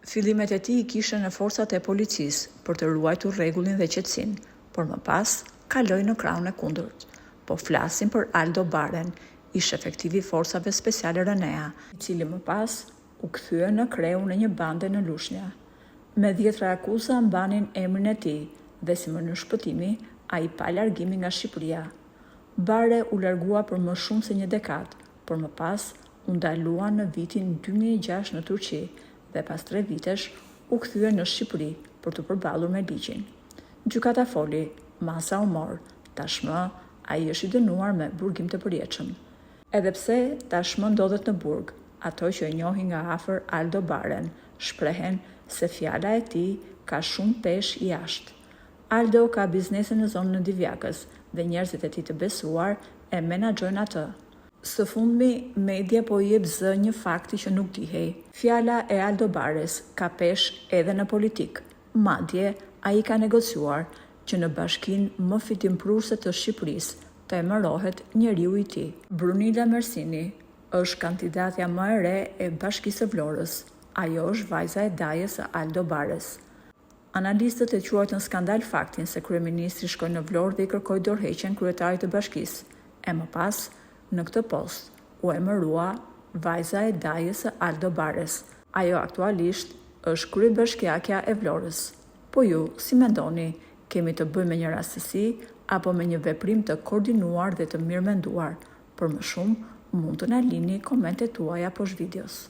Fillimet e tij i kishte në forcat e policisë për të ruajtur rregullin dhe qetësinë, por më pas kaloi në krahun e kundërt. Po flasim për Aldo Baren, ish efektiv i forcave speciale RNA, i cili më pas u kthye në kreu në një bande në Lushnja. Me 10 akuza mbanin emrin e tij dhe si mënyrë shpëtimi, ai pa largimi nga Shqipëria. Bare u largua për më shumë se një dekadë, por më pas u ndalua në vitin 2006 në Turqi dhe pas 3 vitesh u kthye në Shqipëri për të përballur me ligjin. Gjykata foli, masa u mor, tashmë ai është i dënuar me burgim të përjetshëm. Edhe pse tashmë ndodhet në burg, ato që e njohin nga afër Aldo Baren shprehen se fjala e tij ka shumë peshë jashtë. Aldo ka biznese në zonën e Divjakës dhe njerëzit e tij të besuar e menaxhojnë atë. Së fundmi, media po i jep zë një fakti që nuk dihej. Fjala e Aldo Bares ka peshë edhe në politik. Madje ai ka negociuar që në bashkinë më fitimprurse të Shqipërisë të emërohet njeriu i tij. Brunilda Mersini është kandidatja më e re e Bashkisë së Vlorës. Ajo është vajza e dajës së Aldo Bares. Analistët e quajtën skandal faktin se kryeministri shkoi në Vlorë dhe i kërkoi dorëheqjen kryetarit të bashkisë. E më pas, në këtë post u emërua vajza e dajës së Aldo Bares. Ajo aktualisht është kryebashkiakja e Vlorës. Po ju, si mendoni, kemi të bëjmë me një rastësi apo me një veprim të koordinuar dhe të mirëmenduar? Për më shumë, mund të na lini komentet tuaja poshtë videos.